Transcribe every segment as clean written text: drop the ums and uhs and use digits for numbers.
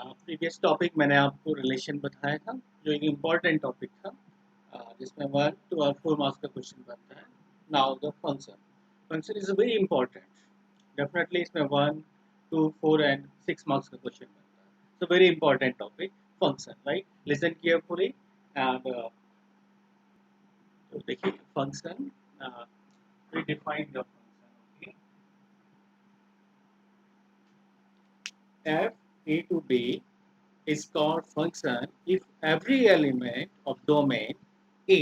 Previous topic मैंने आपको relation बताया था, जो एक इम्पॉर्टेंट टॉपिक था, जिसमें 1 2 और 4 मार्क्स का क्वेश्चन बनता है। Now the function function is very important. Definitely इसमें 1 2 4 एंड 6 मार्क्स का क्वेश्चन बनता है। So very important topic function, right? Listen carefully and तो देखिए function we define the function. Okay, f a to b is called function if every element of domain A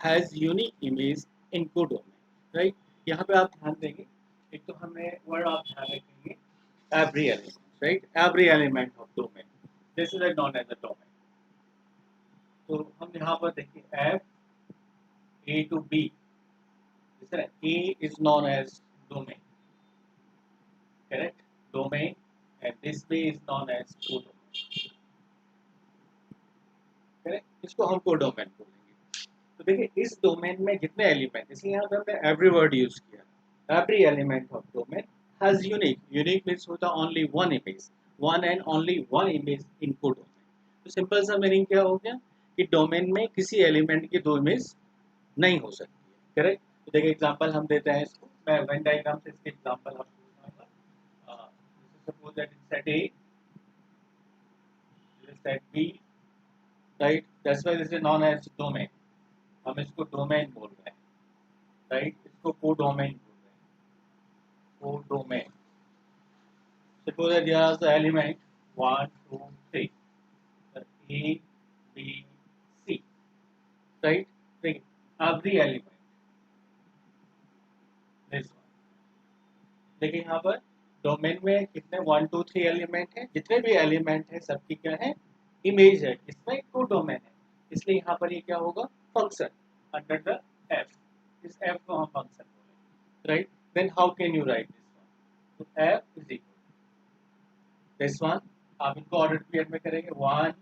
has unique image in codomain, right? यहाँ पे आप ध्यान देंगे, एक तो हमें वर्ड आप ध्यान रखेंगे every element, right? Every element of domain. This is known as a domain. तो हम यहाँ पर देखिए f a to b, is that A is known as domain, correct? Domain, and this B is known as codomain. Correct, इसको हम codomain बोलेंगे। तो देखिए इस डोमेन में जितने एलिमेंट, इसलिए यहाँ पे हमने एवरी वर्ड यूज किया। Every element of domain has unique, unique means होता only one image, one and only one image in codomain. तो सिंपल सा मीनिंग क्या हो गया कि डोमेन में किसी एलिमेंट की दो इमेज नहीं हो सकती है, करेक्ट? तो देखिए एग्जांपल हम देते हैं इसको, मैं वेन डायग्राम से इसके एग्जांपल आपको बताऊंगा। Suppose that set A, set B, right? That's why this is known as domain. हम इसको डोमेन बोल रहे हैं, राइट? इसको कोडोमेन बोल रहे हैं, codomain. Suppose that here is the element 1 2 3, A B C, right? देखिए एवरी एलिमेंट दिस वन, देखिए यहाँ पर डोमेन में कितने 1 2 3 एलिमेंट हैं, जितने भी एलिमेंट हैं सबकी क्या है, इमेज है, इसमें कोडोमेन है। इसलिए यहाँ पर ये क्या होगा, फंक्शन अंडर द एफ। इस एफ को हम फंक्शन बोलेंगे, right? Then how can you write this one? तो F is equal this one, आप इनको ऑर्डर पीरियड में करेंगे 1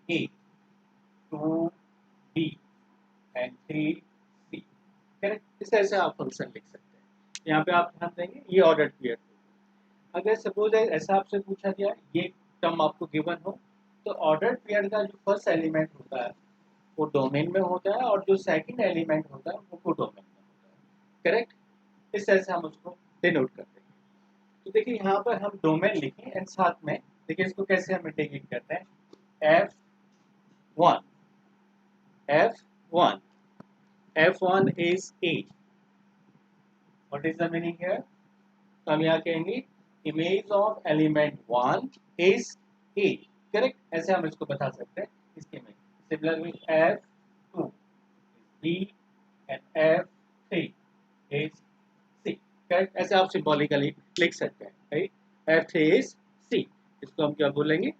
A 2 B and 3 C, correct? इस तरह से आप फंक्शन लिख सकते हैं। यहाँ पे आप ध्यान देंगे ये ऑर्डर पीरियड। अगर सपोज ऐसा आपसे पूछा गया, ये टर्म आपको गिवन हो, तो ऑर्डर पेयर का जो फर्स्ट एलिमेंट होता है वो डोमेन में होता है, और जो सेकंड एलिमेंट होता है वो कोडोमेन में होता है, करेक्ट? इस तरह से हम उसको डिनोट करते हैं। तो देखिए यहाँ पर हम डोमेन लिखें एंड साथ में देखिए इसको कैसे हम इंटीग्रेट करते हैं। F1, F1, F1 is A. What is the meaning here? तो हम यहाँ कहेंगे image of element 1 is A, correct? ऐसे हम इसको बता सकते हैं इसके में। Similarly F2 B and F3 is C, correct? ऐसे आप सिंबॉलिकली लिख सकते हैं, राइट? F3 is C, इसको हम क्या बोलेंगे,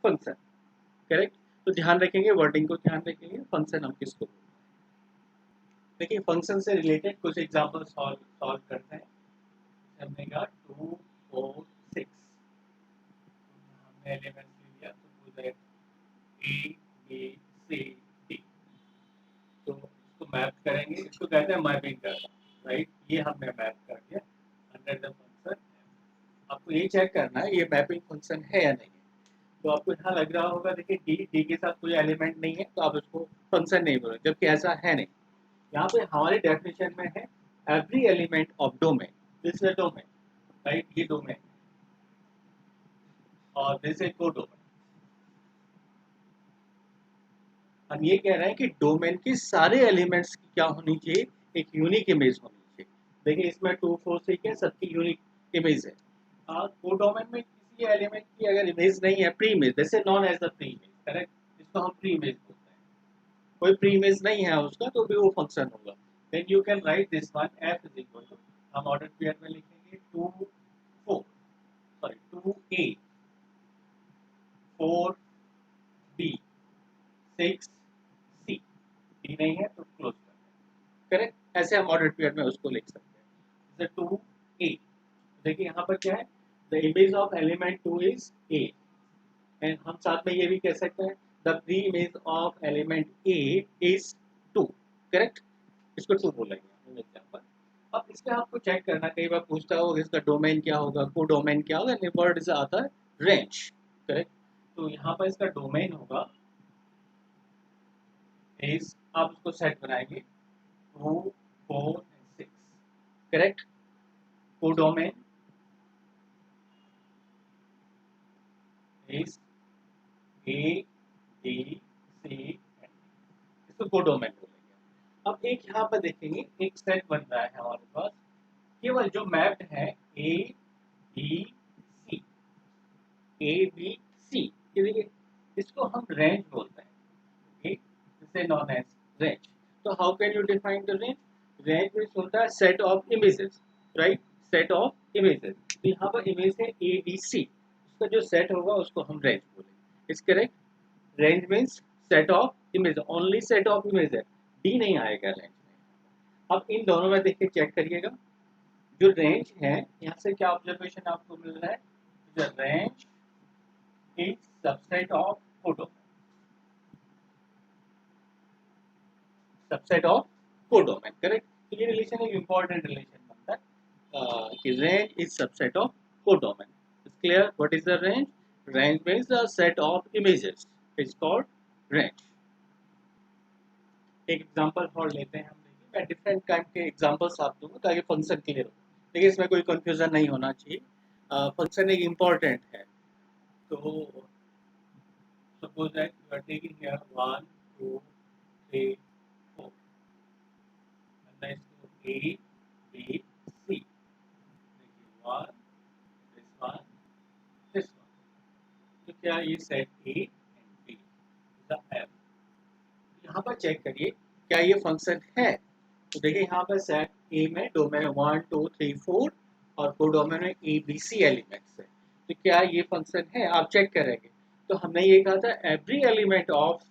फंक्शन, करेक्ट? तो ध्यान रखेंगे, वर्डिंग को ध्यान रखेंगे, फंक्शन हम किसको बोलते हैं। देखिए फंक्शन से रिलेटेड कुछ एग्जांपल सॉल्व करते हैं। हमने कहा 2 4 6, हमने एलिमेंट लिया तो that A B C D, तो इसको मैप करेंगे, इसको कहते हैं मैपिंग करना, राइट? ये हमने मैप कर दिया अंडर द फंक्शन। आपको ये चेक करना है ये मैपिंग फंक्शन है या नहीं। तो आपको यहाँ लग रहा होगा देखिए डी के साथ कोई एलिमेंट नहीं है तो आप इसको फंक्शन नहीं बोलोगे, जबकि ऐसा है नहीं। यहाँ पे हमारी डेफिनेशन में है every element of domain, this is domain, right? ये डोमेन और दिस इज कोडोमेन। हम ये कह रहे हैं कि डोमेन के सारे एलिमेंट्स की क्या होनी चाहिए, एक यूनिक इमेज होनी चाहिए। देखिए इसमें 2 4 6 है, सबकी यूनिक इमेज है। कोडोमेन में किसी एलिमेंट की अगर इमेज नहीं है, प्री इमेज, जैसे known as the pre image, correct? इसको हम प्री इमेज बोलते हैं। कोई प्री इमेज नहीं है उसका तो भी वो फंक्शन होगा। Then you can write this one f is equal to, हम ऑर्डर पेयर में लिखेंगे 2 4 sorry 2a 4 b 6 c, D नहीं है तो क्लोज कर दें, करेक्ट? ऐसे हम ऑर्डर पेयर में उसको लिख सकते हैं, जैसे 2a। देखिए यहाँ पर क्या है, the image of element 2 is a, and हम साथ में ये भी कह सकते हैं the pre image of element a is 2, correct? इसको 2 बोलेंगे एग्जांपल। अब इसमें आपको चेक करना, कई बार पूछता हो इसका डोमेन क्या होगा, कोडोमेन क्या होगा, वर्ड आता है रेंज, करेक्ट। तो यहाँ पर इसका डोमेन होगा इस, आप उसको सेट बनाएंगे 2 4 6, करेक्ट। को डोमेन इस ए बी सी, इसको को डोमेन बोलेंगे। अब एक यहाँ पर देखेंगे एक सेट बन रहा है हमारे पास, केवल जो मैप्ड है ए बी सी, ए बी सी, इसको हम रेंज बोलते हैं, okay? This is known as range. So how can you define the range? Range means होता है set of images, right? Set of images. तो यहाँ पर इमेज है A B C, उसका जो सेट होगा उसको हम रेंज बोलेंगे। Is correct. Range means set of image, only set of image है, डी नहीं आएगा रेंज में। अब इन दोनों में देखिए चेक करिएगा, जो रेंज है यहाँ से क्या ऑब्जर्वेशन आपको मिल रहा है, the range is subset of photo, subset of codomain, correct. तो ये रिलेशन एक इंपॉर्टेंट रिलेशन बनता है कि range is subset of codomain. It's clear what is the range? Range means the set of images is called range. एक example और लेते हैं हम, देखिए मैं डिफरेंट काइंड के एग्जांपल्स आप दूंगा ताकि फंक्शन क्लियर हो, देखिए इसमें कोई कंफ्यूजन नहीं होना चाहिए, फंक्शन एक इम्पॉर्टेंट है। तो suppose that you are taking here 1 2 3 4, next to A, B, C. One, this one, this one. तो क्या ये set A and B the F? यहाँ पर चेक करिए क्या ये फंक्शन है। तो देखिए यहाँ पर सेट A में डोमेन 1 2 3 4 और को डोमेन में A B C एलिमेंट्स है, तो क्या ये फंक्शन है, आप चेक करेंगे। तो हमने ये कहा था एवरी एलिमेंट ऑफ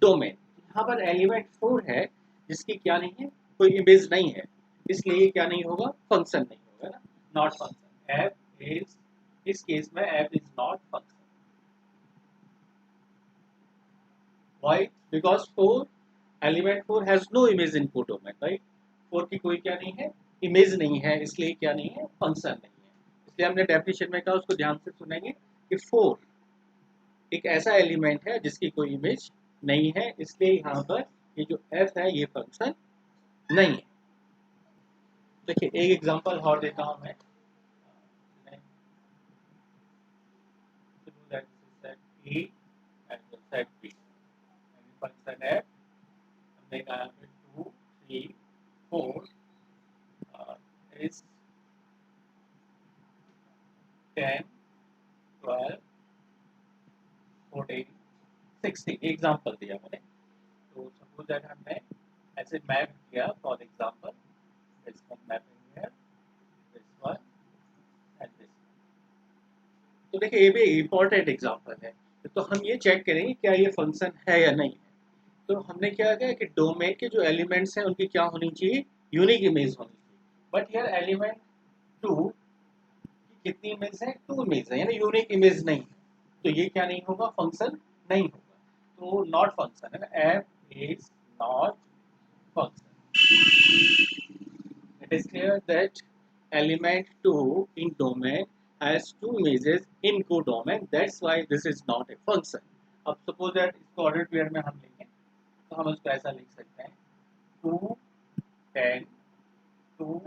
डोमेन, यहाँ पर एलिमेंट 4 है जिसकी क्या नहीं है, कोई इमेज नहीं है, इसलिए क्या नहीं होगा, फंक्शन नहीं होगा ना, नॉट फंक्शन। एफ इज, इस केस में F is not function. Why? Because 4 element 4 has no image in co domain, right. 4 की कोई क्या नहीं है, इमेज नहीं है, इसलिए क्या नहीं है, फंक्शन नहीं है। इसलिए हमने डेफिनेशन में कहा, उसको ध्यान से सुनेंगे कि 4 एक ऐसा एलिमेंट है जिसकी कोई इमेज नहीं है, इसलिए यहाँ पर ये जो f है ये फंक्शन नहीं है। देखिए एक एग्जांपल और देता हूँ मैं, set A and set B, function f हमने कहा 2 3 4 इज 10 12 14 16, एग्जांपल दिया मैंने। तो सपोज दैट हमने ऐसे मैप किया for example, this one mapping here, this one and this one। तो देखिए ये भी इम्पोर्टेंट एग्जांपल है, तो हम ये चेक करेंगे क्या ये फंक्शन है या नहीं है। तो हमने क्या किया कि डोमेन के जो एलिमेंट्स हैं उनकी क्या होनी चाहिए, यूनिक इमेज होनी चाहिए। बट हियर एलिमेंट 2 की कितनी इमेज है, 2 इमेज है, यानी यूनिक इमेज नहीं है, तो ये क्या नहीं होगा, फंक्शन नहीं होगा, तो नॉट फंक्शन है ना, F is not function. It is clear that element 2 in domain has 2 images in codomain. That's why this is not a function. अब suppose that इसको ordered pair में हम लेंगे, तो हम इसको ऐसा लिख सकते हैं 2 10 2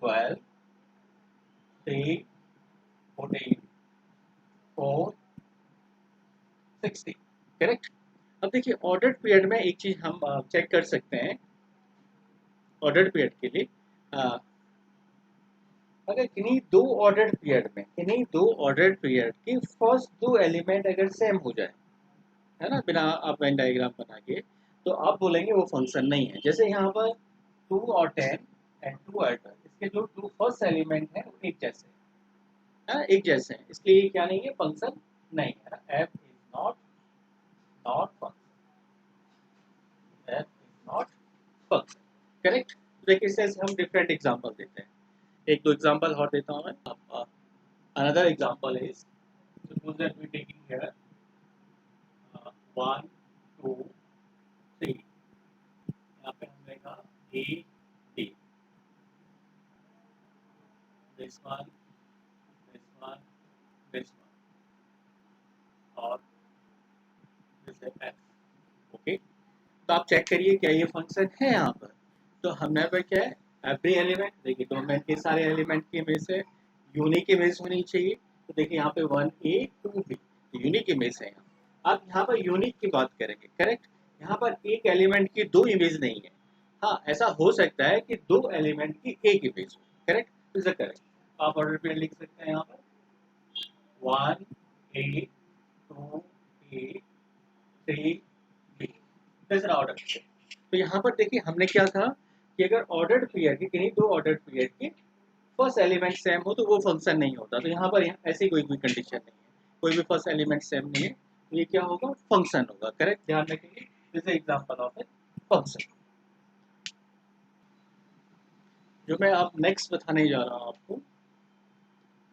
12 3 14 4 16, करेक्ट। अब देखिए ऑर्डर्ड पीरियड में एक चीज हम चेक कर सकते हैं, ऑर्डर्ड पीरियड के लिए अगर किन्हीं दो ऑर्डर्ड पीरियड में, किन्हीं दो ऑर्डर्ड पीरियड के फर्स्ट 2 एलिमेंट अगर सेम हो जाए, है ना, बिना आप वेन डायग्राम बना के, तो आप बोलेंगे वो फंक्शन नहीं है। जैसे यहाँ पर 2 और 10 एंड 2 और 12, इसके जो 2 फर्स्ट एलिमेंट हैं वो एक जैसे हैं, एक जैसे हैं, इसलिए ये क्या नहीं है, फंक्शन नहीं है ना, F is not function, F is not function, correct. देखिए इससे हम डिफरेंट एग्जांपल देते हैं, एक दो एग्जांपल और देता हूँ मैं। Another example is suppose that we taking here 1 2 3, यहाँ पे हमने कहा A B, this one this one this one, से f. ओके, तो आप चेक करिए क्या ये फंक्शन है यहाँ पर. तो हमने पर क्या है, एवरी एलिमेंट, देखिए डोमेन के सारे एलिमेंट की इमेज है, यूनिक इमेज होनी चाहिए. तो देखिए यहाँ पे 1a 2b यूनिक इमेज है. आप यहाँ पर यूनिक की बात करेंगे, करेक्ट. यहाँ पर एक एलिमेंट की दो इमेज नहीं है. हाँ, ऐसा हो सकता है कि दो एलिमेंट की एक इमेज हो, करेक्ट. Is correct. आप ऑर्डर पे लिख सकते हैं यहाँ पर 1a 2a 3b, तीसरा ऑर्डर. तो यहाँ पर देखिए हमने क्या था कि अगर ऑर्डर्ड पेयर के किन्हीं दो ऑर्डर्ड पेयर के फर्स्ट एलिमेंट सेम हो तो वो फंक्शन नहीं होता. तो यहाँ पर ऐसी कोई भी कंडीशन नहीं है, कोई भी फर्स्ट एलिमेंट सेम नहीं है, तो ये क्या होगा, फंक्शन होगा. करेक्ट, ध्यान रखेंगे. This example of a function. जो मैं अब नेक्स्ट बताने जा रहा हूँ आपको,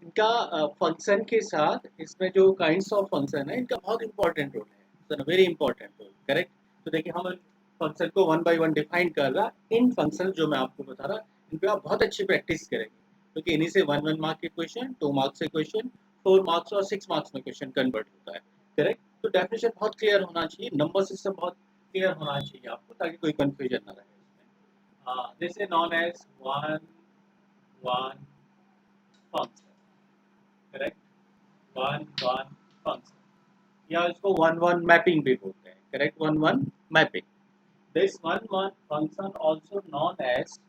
इनका फंक्शन के साथ इसमें जो काइंड्स ऑफ फंक्शन है इनका बहुत इंपॉर्टेंट रोल है, वेरी इंपॉर्टेंट रोल. करेक्ट. तो देखिए हम फंक्शन को वन बाय वन डिफाइन कर रहा. इन फंक्शन जो मैं आपको बता रहा, इन पे आप बहुत अच्छी प्रैक्टिस करेंगे, क्योंकि इन्हीं से 1 मार्क के क्वेश्चन, 2 मार्क्स से क्वेश्चन, 4 मार्क्स और 6 मार्क्स में क्वेश्चन कन्वर्ट होता है. करेक्ट. तो डेफिनेशन बहुत क्लियर होना चाहिए, नंबर सिस्टम बहुत क्लियर होना चाहिए आपको, ताकि कोई कंफ्यूजन ना रहे. This is known as one one function. Correct. One one function, या इसको वन वन मैपिंग भी बोलते हैं. Correct, one one mapping. This one one function also known as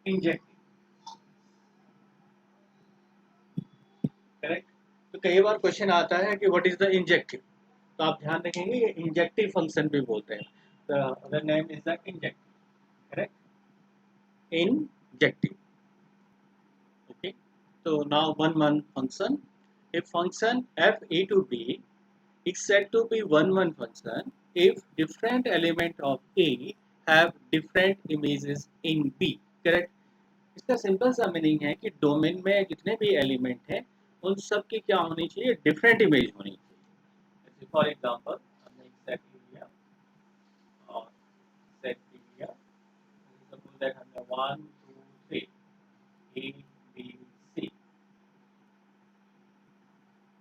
injective. Correct. तो कई बार क्वेश्चन आता है कि व्हाट इज द इंजेक्टिव. तो आप ध्यान रखेंगे ये इंजेक्टिव फंक्शन भी बोलते हैं. The other name is the injective. Correct, injective. Okay. तो now one one function, a function f a to b is said to be one function if different element of a have different images in b. Correct. इसका simple सा meaning है कि domain में जितने भी element हैं उन सब की क्या होनी चाहिए, डिफरेंट इमेज होनी चाहिए. फॉर एग्जांपल हमने एक सेट लिया और सेट लिया, सपोज दैट हमने 1 2 3 a b c.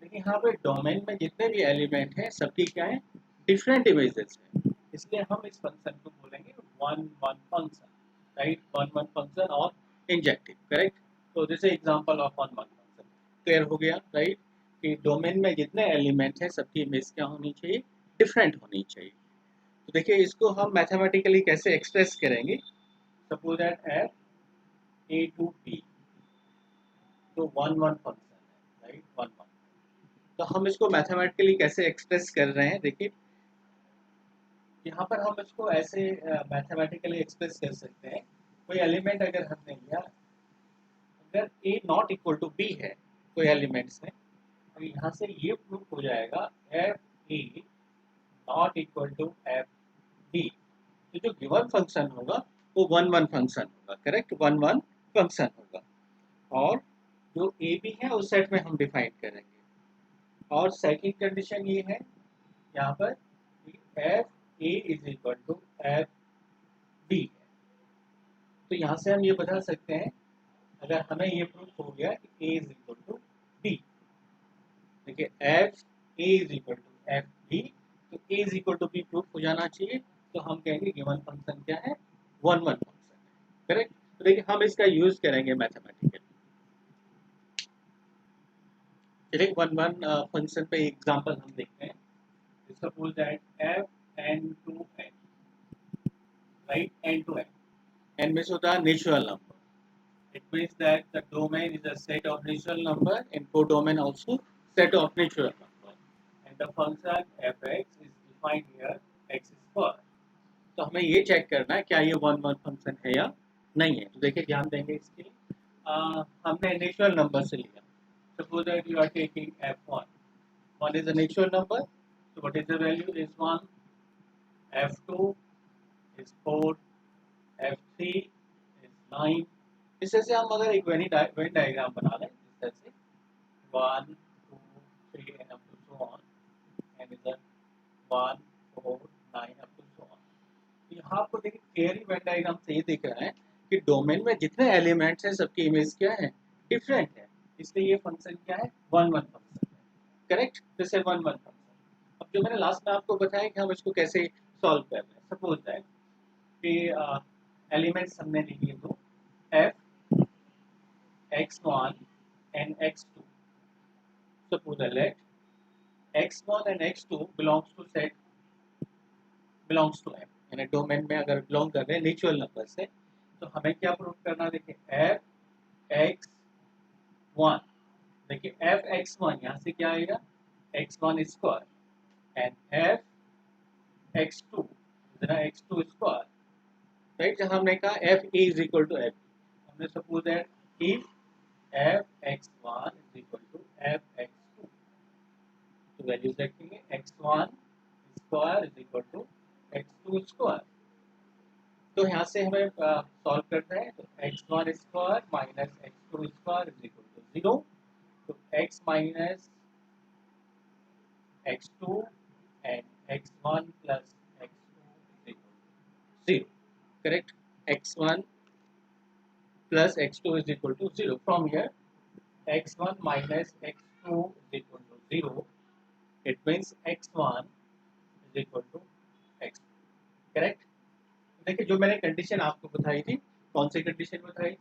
देखिए यहाँ पे डोमेन में जितने भी एलिमेंट हैं सबकी क्या है, डिफरेंट इमेजेस हैं. इसलिए हम इस फंक्शन को बोलेंगे one one function. Right, one one function और इंजेक्टिव. करेक्ट. तो this is example of one one function. Clear हो गया, राइट, कि डोमेन में जितने एलिमेंट हैं सबकी इमेज क्या होनी चाहिए, डिफरेंट होनी चाहिए. तो देखिए इसको हम मैथमेटिकली कैसे एक्सप्रेस करेंगे. Suppose that F A to B, तो वन वन फंक्शन है, राइट, वन वन. तो हम इसको मैथमेटिकली कैसे एक्सप्रेस कर रहे हैं, देखिए यहाँ पर हम इसको ऐसे मैथमेटिकली एक्सप्रेस कर सकते हैं. कोई एलिमेंट अगर हमने लिया, अगर ए नॉट इक्वल टू बी है कोई एलिमेंट्स में, तो यहाँ से ये प्रूफ हो जाएगा F A not equal to F B. तो जो गिवन फंक्शन होगा वो वन वन फंक्शन होगा. करेक्ट, वन वन फंक्शन होगा. और जो ए बी है उस सेट में हम डिफाइन करेंगे. और सेकंड कंडीशन ये है यहाँ पर F A is equal to F B है. तो यहाँ से हम ये बता सकते हैं, अगर हमें ये प्रूफ हो गया कि A is equal to B, देखिए F A is equal to F B, तो A is equal to B proof हो जाना चाहिए. तो हम कहेंगे गिवन फंक्शन क्या है, वन वन फंक्शन है. करेक्ट. तो देखिए हम इसका यूज करेंगे मैथमेटिकली. चलिए वन वन फंक्शन पे एग्जांपल हम देखते हैं. Suppose that f n to n, right, n to n. n means होता है natural number. It means that the domain is a set of natural number and codomain also set of natural number. And the function fx is defined here, x square. तो हमें ये check करना है क्या ये one one function है या नहीं है. तो देखिए ध्यान देंगे इसके लिए. हमने नेचुरल नंबर से लिया. Suppose that you are taking f1. 1 is a natural number. So what is the value is 1. f2 is 4. f3 is 9. इस तरह से हम अगर एक वेन डायग्राम बना लें, इस तरह से 1 2 3 and up to so on, and is 1 4 9 up to so on. तो यहाँ आपको देखिए क्लियरली वेन डायग्राम से ये दिख रहा है कि डोमेन में जितने एलिमेंट्स हैं सबकी इमेज क्या है, डिफरेंट है. इसलिए ये फंक्शन क्या है, वन वन फंक्शन है. Correct. This is one one function. अब जो मैंने लास्ट में आपको बताया कि हम इसको कैसे सॉल्व कर रहे हैं, सपोज दैट कि एलिमेंट्स हमने ले लिए दो, f x1 and x2. Suppose that let x1 and x2 belongs to set belongs to f, यानी डोमेन में अगर बिलोंग कर रहे हैं नेचुरल नंबर से, तो हमें क्या प्रूव करना है? देखिए f x1, देखिए f x1 यहाँ से क्या आएगा x1 square and f x2 x2 square, right? जहाँ हमने कहा f a is equal to f, हमने suppose that if f x1 is equal to f x2, तो वैल्यूज रखेंगे x1 square is equal to x2 square. तो यहाँ से हमें सॉल्व करना है, तो x1 square minus x2 square is equal to 0, तो x minus x2 and x1 plus x2 is equal to 0, correct? x1 plus x2 is equal to 0. From here x1 minus x2 is equal to 0, it means x1 is equal to x2, correct? देखिए जो मैंने condition आपको बताई थी, कौन सी condition बताई थी?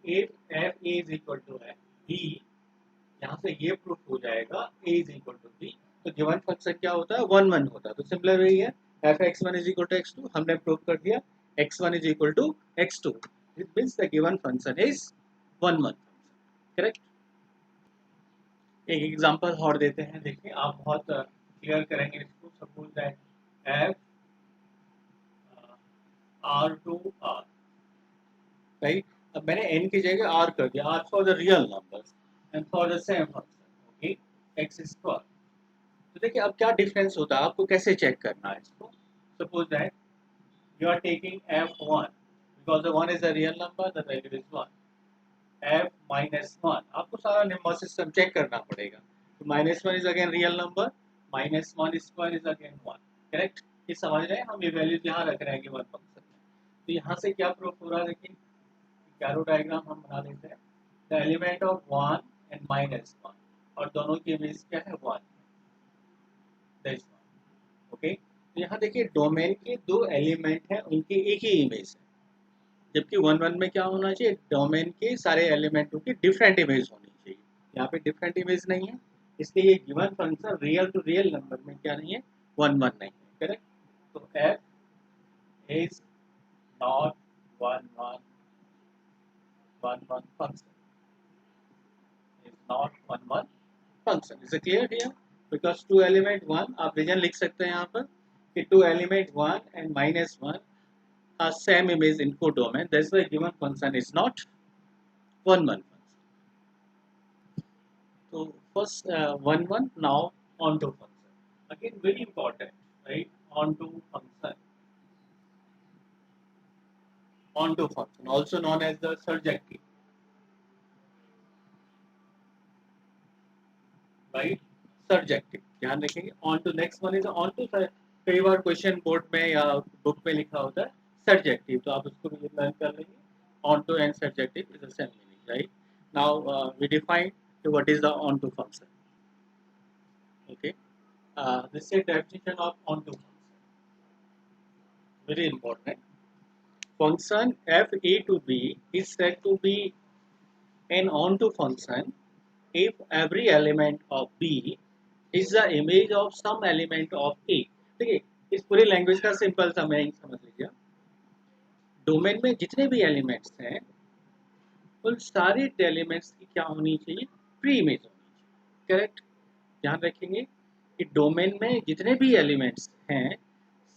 If f a is equal to f b, यहाँ से ये प्रूफ हो जाएगा a is equal to b, तो गिवन फंक्शन क्या होता है? 1 1 होता है। तो सिमिलर वही है, f x1 is equal to x2, हमने प्रूफ कर दिया x1 is equal to x2, it means the given function is 1 1 function, correct? एक एग्जांपल और देते हैं, देखिए आप बहुत क्लियर करेंगे इसको। Suppose that f r2 r, right? अब मैंने n की जगह r कर दिया, r for the real numbers and for the same function, okay, x square. तो देखिए अब क्या डिफरेंस होता है, आपको कैसे चेक करना है इसको? Suppose that you are taking f1 because the 1 is a real number, the value is 1, f minus 1, आपको सारा नंबर सिस्टम चेक करना पड़ेगा। तो -1 is again real number, -1 square is again 1, correct? ये समझ रहे हैं? हम ये वैल्यूज यहाँ रख रहे हैं गिवन फंक्शन में। तो यहाँ से क्या प्रूफ हो रहा है? देखिए कैरो डायग्राम हम बना लेते हैं। द एलिमेंट ऑफ 1 एंड -1, और दोनों की इमेज क्या है? 1, दैट्स 1, ओके। तो यहाँ देखिए डोमेन के दो एलिमेंट हैं, उनकी एक ही इमेज है, जबकि 1 1 में क्या होना चाहिए? डोमेन के सारे एलिमेंटों की डिफरेंट इमेज होनी चाहिए। यहाँ पे डिफरेंट इमेज नहीं है, इसलिए ये given function real to real number में क्या नहीं है? 1 1 नहीं है, करेक्ट? तो f is not 1 1 1 1 function, is not 1 1 function. Is it clear here? Because 2 element 1, आप रीजन लिख सकते हैं यहाँ पर कि 2 element 1 and -1 are same image in codomain. That's why given function is not 1 1 function. So first 1 1, now onto function. Again very important, right? Onto function. Onto function, also known as the surjective, right? Surjective, ध्यान रखेंगे। Onto next one is onto, कई बार question board में या book में लिखा होता है surjective, तो आप उसको भी लर्न कर लेंगे। onto and surjective is the same meaning, right? Now we define what is the onto function, okay? This is a definition of onto function, very important. Function f a to b is said to be an onto function if every element of b is the image of some element of a। देखिए इस पूरी language का simple सा meaning समझ लीजिए। Domain में जितने भी एलिमेंट्स हैं उन सारे एलिमेंट्स की क्या होनी चाहिए? प्री इमेज होनी चाहिए, करेक्ट? ध्यान रखेंगे कि डोमेन में जितने भी एलिमेंट्स हैं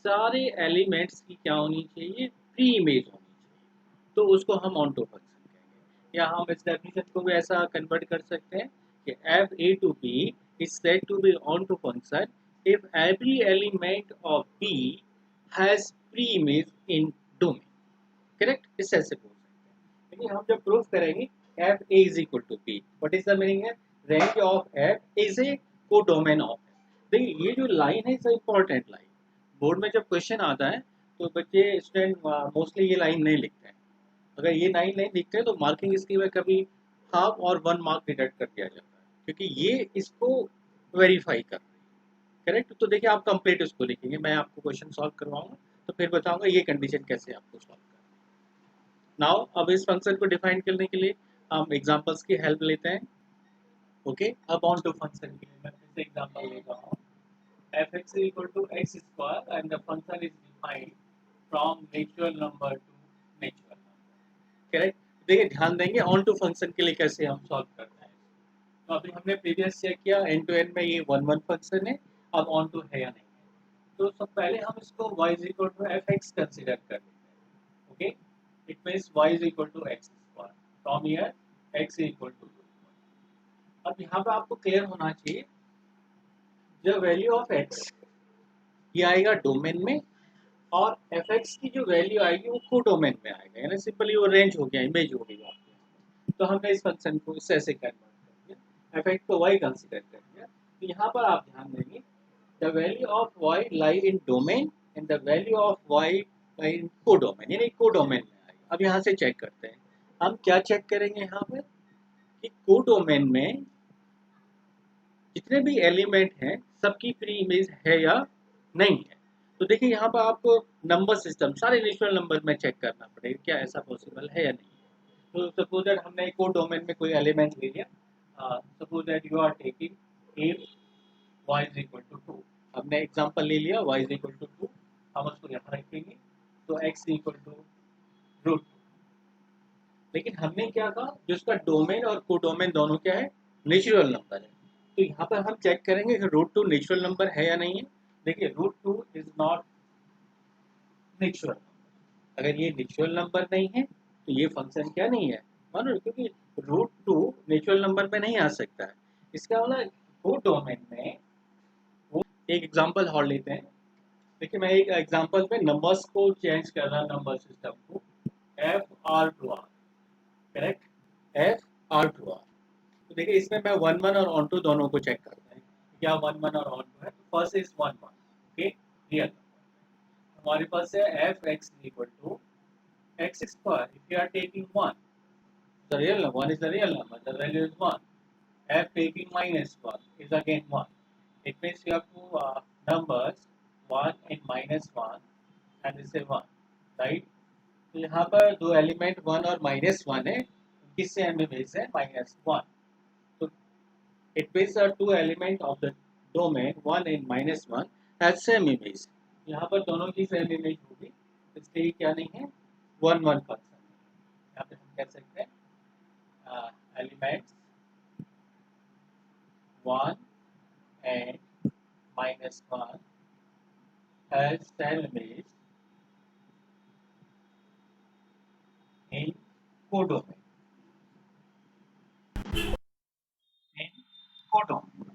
सारे एलिमेंट्स की क्या होनी चाहिए? प्री इमेज होनी चाहिए, तो उसको हम ऑन्टो फंक्शन कहेंगे। या हम इस डेफिनेशन को भी ऐसा कन्वर्ट कर सकते हैं कि f a to b is said to be onto function if every element of b has pre-image in domain, correct? इस ऐसे बोल सकते हैं। लेकिन हम जब प्रूफ करेंगे f a is equal to b, what is the meaning है? range of f is a codomain of f। देखिए ये जो लाइन है इट्स इंपॉर्टेंट लाइन। बोर्ड में जब क्वेश्चन आता है तो बच्चे स्टूडेंट मोस्टली ये लाइन नहीं लिखते हैं। अगर ये लाइन नहीं लिखते हैं तो मार्किंग इसकी में कभी हाफ और 1 मार्क डिडक्ट कर दिया जाता है, क्योंकि ये इसको वेरीफाई कर रही है, करेक्ट। तो देखिए आप कंप्लीट उसको लिखेंगे, मैं आपको क्वेश्चन सॉल्व करवाऊंगा तो फिर बताऊंगा ये कंडीशन कैसे आपको सॉल्व करना। नाउ अब इस फंक्शन को डिफाइन करने के लिए हम एग्जांपल्स की हेल्प लेते हैं। ओके, अब ऑन टू फंक्शन के लिए मैं फिर से एग्जांपल लेता हूँ। f(x) is equal to x square and the function is defined from natural number to natural number, correct. देखिए ध्यान देंगे ऑन टू फंक्शन के लिए कैसे हम सॉल्व करते हैं। तो अभी हमने प्रीवियस चेक किया एंड टू एंड में ये वन वन फंक्शन है, अब ऑन टू है या नहीं है। तो सब पहले हम इसको y is equal to fx consider कर लेते हैं। Okay, it means y is equal to x square, from here x is equal to 2। अब यहाँ पे आपको क्लियर होना चाहिए, जब वैल्यू ऑफ x ये आएगा डोमेन में और fx की जो वैल्यू आएगी वो को डोमेन में आएगा, यानी सिंपली वो रेंज हो गया, इमेज हो गई आपके। तो हमने इस फंक्शन को इससे ऐसे कन्वर्ट कर दिया, fx को y कंसीडर कर दिया। तो यहाँ पर आप ध्यान देंगे the value of y lie in domain and the value of y lie in co domain, यानी को डोमेन में आएगा। अब यहाँ से चेक करते हैं, हम क्या चेक करेंगे यहाँ पर कि को डोमेन में जितने भी एलिमेंट हैं सबकी फ्री इमेज है या नहीं है। तो देखिए यहाँ पर आपको नंबर सिस्टम सारे नेचुरल नंबर में चेक करना पड़ेगा क्या ऐसा पॉसिबल है या नहीं है। तो सपोज दैट हमने को डोमेन में कोई एलिमेंट ले लिया, suppose that you are taking if y is equal to 2, हमने एग्जांपल ले लिया y is equal to 2, हम उसको यहाँ रखेंगे तो x is equal to root 2। लेकिन हमने क्या कहा, जो उसका डोमेन और को डोमेन दोनों क्या है, नेचुरल नंबर है। तो यहाँ पर हम चेक करेंगे कि रूट 2 नेचुरल नंबर है या नहीं है। देखिए root 2 is not natural number, अगर ये नेचुरल नंबर नहीं है तो ये फंक्शन क्या नहीं है, मानो, क्योंकि रूट 2 नेचुरल नंबर में नहीं आ सकता है। इसका मतलब को डोमेन में वो एक एग्जांपल और लेते हैं। देखिए मैं एक एग्जांपल में नंबर्स को चेंज कर रहा, नंबर सिस्टम को FR to R, correct, FR to R। तो देखिए इसमें मैं वन वन और ऑन टू दोनों को चेक करता है, क्या वन वन और ऑन टू है। First is one one, okay, real हमारे पास है f(x) equal to x square, if you are taking 1, the real number 1 is the real number, the value is 1, f taking minus 1 is again 1, it means you have two numbers 1 and minus 1 and this is 1, right। तो यहाँ पर दो element 1 और minus 1 है, किससे M image है, -1। तो it means the two element of the domain 1 and -1 has same image, यहाँ पर दोनों की सेम इमेज होगी, इसलिए क्या नहीं है, 1 1 फंक्शन। यहाँ पे हम कह सकते हैं elements 1 and -1 has same image in codomain, in codomain,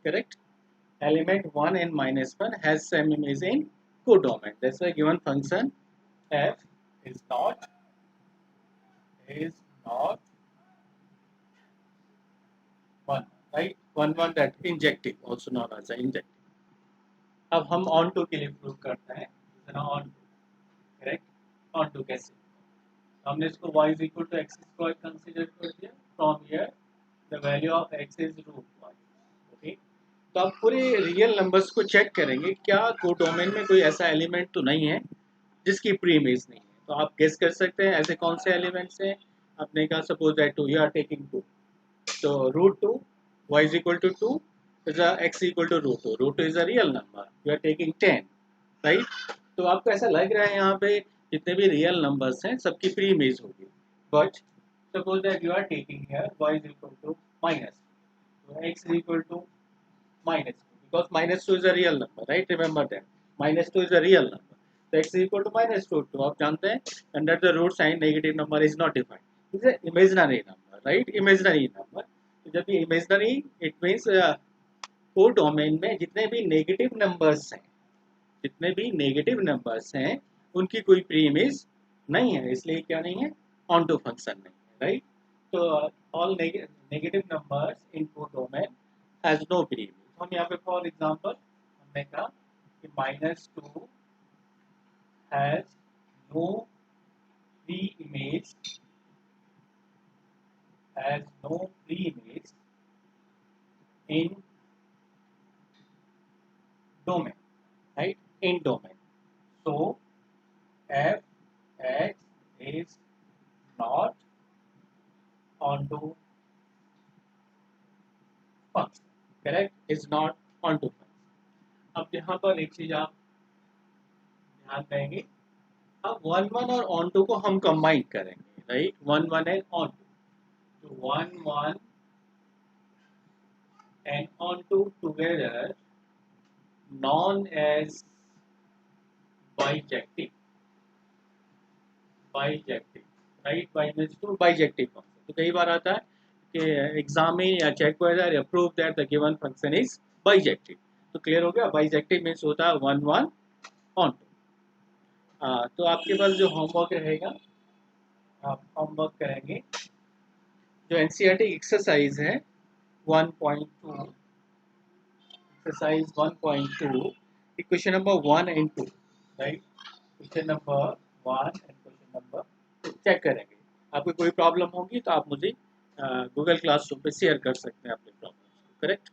correct। Element 1 and -1 has same image in codomain, that's why given function f is not one, right, one that injective, also known as the injective। अब हम on to के लिए prove करते हैं, onto, correct. Onto कैसे, हमने इसको y is equal to x square consider कर दिया, from here the value of x is root y, okay. तो आप पूरे रियल नंबर्स को चेक करेंगे, क्या कोडोमेन में कोई ऐसा एलिमेंट तो नहीं है जिसकी प्री इमेज नहीं है। तो आप गेस कर सकते हैं ऐसे कौन से एलिमेंट्स हैं। आपने कहा suppose that 2, you are taking 2, so root 2 y is equal to 2 is a x equal to root 2, root 2 is a real number, you are taking 10, right। तो आपको ऐसा लग रहा है यहाँ पे जितने भी रियल नंबर्स हैं सबकी प्री इमेज होगी, but suppose that you are taking here y is equal to minus, so x is equal to minus 2 because minus 2 is a real number, right, remember that minus 2 is a real number, so x is equal to minus 2, तो आप जानते हैं under the root sign negative number is not defined, it's an imaginary number, right, imaginary number। जब ये imaginary, it means को domain में जितने भी नेगेटिव नंबर्स हैं, जितने भी नेगेटिव नंबर्स हैं उनकी कोई प्री इमेज नहीं है, इसलिए क्या नहीं है, ऑन टू फंक्शन नहीं है, राइट। तो all negative numbers in co domain has no pre image. हम यहाँ पे फॉर एग्जांपल हमने कहा कि -2 has no pre image has no pre-image in domain, right? In domain. So fx is not onto function, correct? Is not onto function. अब यहाँ पर एक चीज आप ध्यान देंगे, अब वन वन और ऑन टू को हम कंबाइन करेंगे, right? One one and onto, तो one one and onto together known as bijective, right? By means to bijective function. तो कई बार आता है कि एग्जामिन या चेक वेदर या prove that the given function is bijective. तो clear हो गया, बाइजेक्टिव मीन्स होता है वन वन ऑन टू. तो आपके पास जो होमवर्क रहेगा, आप होमवर्क करेंगे जो एनसीईआरटी एक्सरसाइज है 1.2, exercise 1.2, question number 1 and 2, right? Question number 1 and question number 2 check करेंगे. आपको कोई प्रॉब्लम होगी तो आप मुझे गूगल क्लासरूम पे शेयर कर सकते हैं अपने प्रॉब्लम, करेक्ट?